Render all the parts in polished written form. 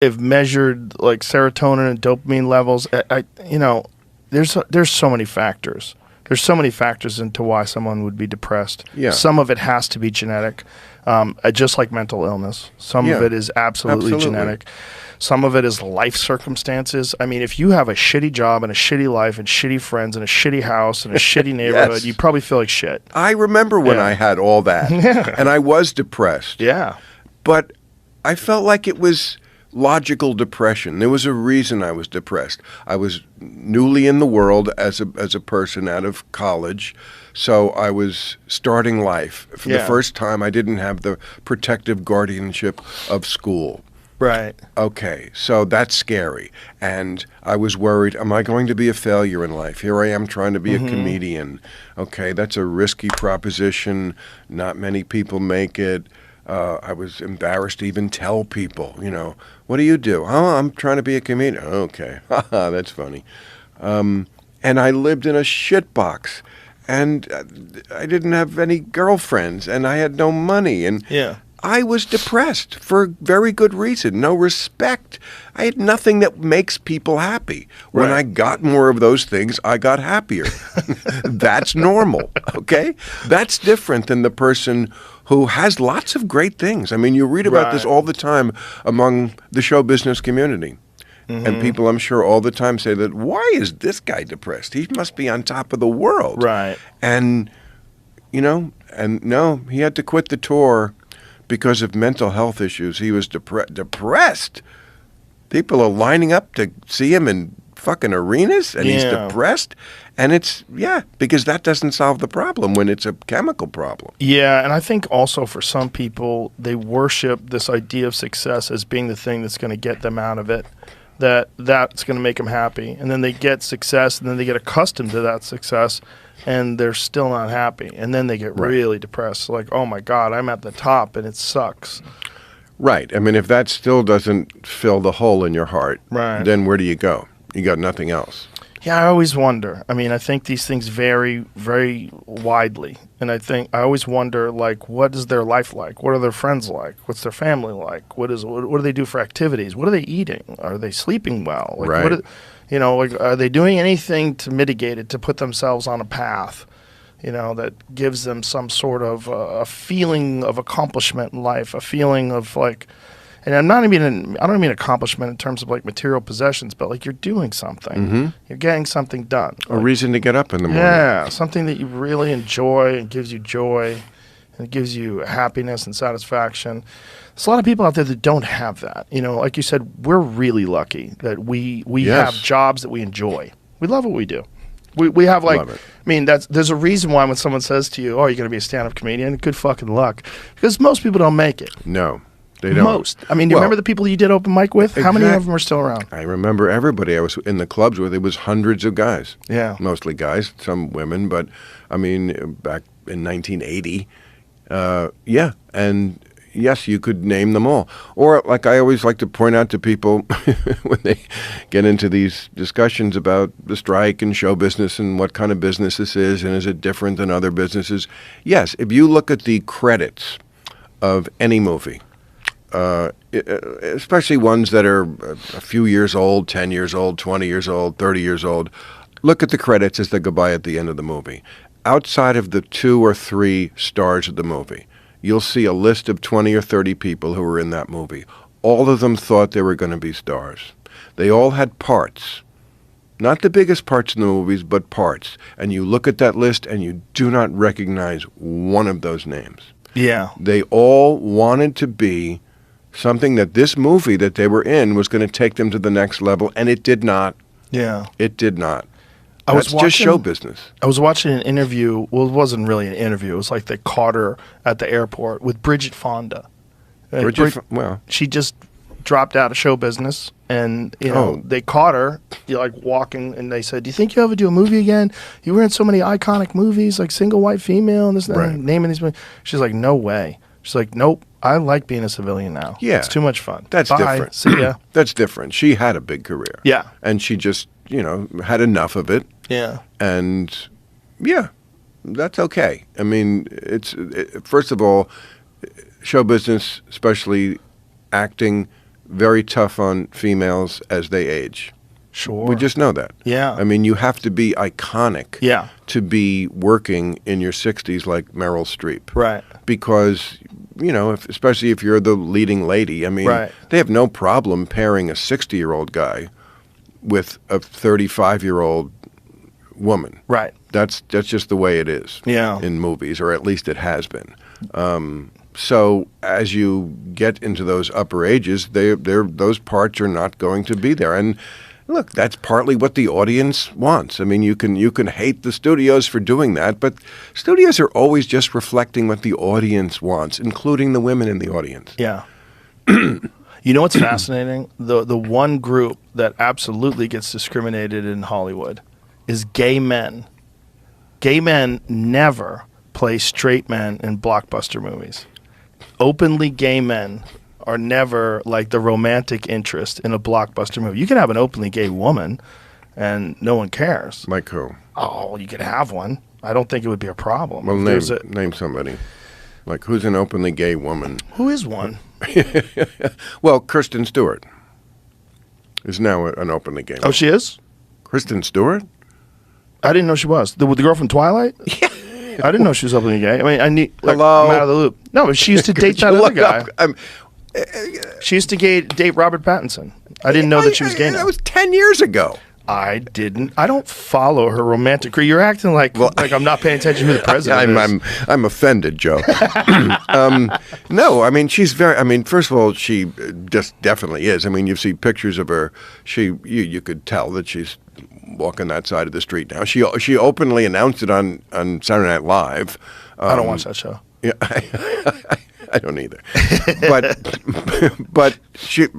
They've measured like serotonin and dopamine levels. There's so many factors. There's so many factors into why someone would be depressed. Yeah. Some of it has to be genetic, just like mental illness. Some of it is absolutely genetic. Some of it is life circumstances. I mean, if you have a shitty job and a shitty life and shitty friends and a shitty house and a shitty neighborhood, you probably feel like shit. I remember when I had all that, and I was depressed. Yeah. But I felt like it was logical depression. There was a reason I was depressed. I was newly in the world as a person out of college, so I was starting life. For the first time, I didn't have the protective guardianship of school. Right. Okay, so that's scary. And I was worried, am I going to be a failure in life? Here I am trying to be a comedian. Okay, that's a risky proposition. Not many people make it. I was embarrassed to even tell people, what do you do? Oh, I'm trying to be a comedian. Okay, that's funny. And I lived in a shitbox. And I didn't have any girlfriends, and I had no money. And I was depressed for very good reason. No respect. I had nothing that makes people happy. When I got more of those things, I got happier. That's normal, okay? That's different than the person who has lots of great things. I mean, you read about this all the time among the show business community. And people, I'm sure, all the time say that, why is this guy depressed? He must be on top of the world. Right. And, no, he had to quit the tour because of mental health issues. He was depressed. People are lining up to see him in fucking arenas, and he's depressed. And it's, because that doesn't solve the problem when it's a chemical problem. Yeah, and I think also for some people, they worship this idea of success as being the thing that's going to get them out of it, that's going to make them happy. And then they get success, and then they get accustomed to that success, and they're still not happy. And then they get really depressed. Like, oh, my God, I'm at the top, and it sucks. Right. I mean, if that still doesn't fill the hole in your heart, then where do you go? You got nothing else. Yeah, I always wonder. I mean, I think these things vary very widely. And I always wonder, like, what is their life like? What are their friends like? What's their family like? What do they do for activities? What are they eating? Are they sleeping well? Like, are they doing anything to mitigate it, to put themselves on a path, that gives them some sort of a feeling of accomplishment in life, a feeling of like, and I don't mean accomplishment in terms of like material possessions, but like you're doing something. You're getting something done. A reason to get up in the morning. Yeah, something that you really enjoy and gives you joy and it gives you happiness and satisfaction. There's a lot of people out there that don't have that. Like you said, we're really lucky that we have jobs that we enjoy. We love what we do. We have like, I mean, there's a reason why when someone says to you, oh, you're going to be a stand-up comedian, good fucking luck. Because most people don't make it. No. They don't. Most. I mean, do you remember the people you did open mic with? How many of them are still around? I remember everybody I was in the clubs with. It was hundreds of guys. Yeah. Mostly guys, some women. But, I mean, back in 1980, and yes, you could name them all. Or, like I always like to point out to people when they get into these discussions about the strike and show business and what kind of business this is and is it different than other businesses. Yes, if you look at the credits of any movie, especially ones that are a few years old, 10 years old, 20 years old, 30 years old, look at the credits as they go by at the end of the movie. Outside of the 2 or 3 stars of the movie, you'll see a list of 20 or 30 people who were in that movie. All of them thought they were going to be stars. They all had parts. Not the biggest parts in the movies, but parts. And you look at that list and you do not recognize one of those names. Yeah. They all wanted to be something that this movie that they were in was going to take them to the next level, and it did not. Yeah. It did not. That's just show business. I was watching an interview. Well, it wasn't really an interview. It was like they caught her at the airport with Bridget Fonda. She just dropped out of show business, and they caught her like walking, and they said, "Do you think you'll ever do a movie again? You were in so many iconic movies, like Single White Female, and this and that, naming these movies." She's like, "No way." She's like, "Nope. I like being a civilian now. Yeah. It's too much fun." That's different. See ya. That's different. She had a big career. Yeah. And she just, had enough of it. Yeah. And, that's okay. I mean, first of all, show business, especially acting, very tough on females as they age. Sure. We just know that. Yeah. I mean, you have to be iconic Yeah. to be working in your 60s like Meryl Streep. Right. Because, you know, especially if you're the leading lady, I mean, Right. they have no problem pairing a 60-year-old guy with a 35-year-old woman. Right. That's just the way it is in movies, or at least it has been. So as you get into those upper ages, those parts are not going to be there. And look, that's partly what the audience wants. I mean, you can hate the studios for doing that, but studios are always just reflecting what the audience wants, including the women in the audience. Yeah. You know what's fascinating? The one group that absolutely gets discriminated in Hollywood is gay men. Gay men never play straight men in blockbuster movies. Openly gay men are never like the romantic interest in a blockbuster movie. You can have an openly gay woman and no one cares. Like who? Oh, you could have one. I don't think it would be a problem. Well, name somebody. Like, who's an openly gay woman? Who is one? Well, Kristen Stewart is now an openly gay woman. Oh, she is? Kristen Stewart? I didn't know she was. The girl from Twilight? Yeah. I didn't know she was openly gay. I mean, Hello? I'm out of the loop. No, but she used to date that other guy. She used to date Robert Pattinson. I didn't know that she was gay now. That was 10 years ago. I didn't. I don't follow her romantic career. You're acting like I'm not paying attention to who the president is. I'm offended, Joe. No, I mean, she's very. I mean, first of all, she just definitely is. I mean, you see pictures of her. You could tell that she's walking that side of the street now. She openly announced it on Saturday Night Live. I don't watch that show. Yeah, I don't either. But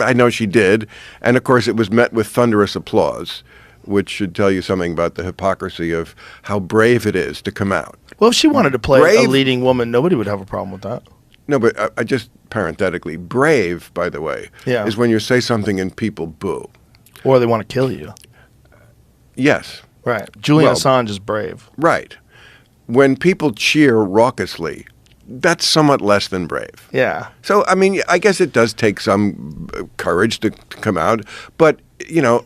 I know she did, and of course, it was met with thunderous applause, which should tell you something about the hypocrisy of how brave it is to come out. Well, if she wanted to play a leading woman, nobody would have a problem with that. No, but I just parenthetically, brave, by the way, is when you say something and people boo. Or they want to kill you. Yes. Right. Julian Assange is brave. Right. When people cheer raucously, that's somewhat less than brave. Yeah. So, I mean, I guess it does take some courage to come out. But, you know,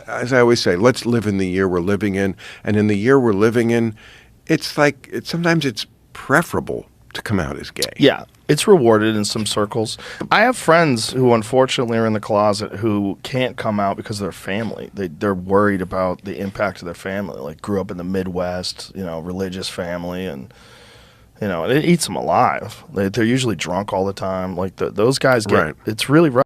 as I always say, let's live in the year we're living in. And in the year we're living in, it's like sometimes it's preferable to come out as gay. Yeah. It's rewarded in some circles. I have friends who unfortunately are in the closet who can't come out because of their family. They're worried about the impact of their family. Like, grew up in the Midwest, you know, religious family, and you know, it eats them alive. They're usually drunk all the time. Like those guys get. Right. It's really rough.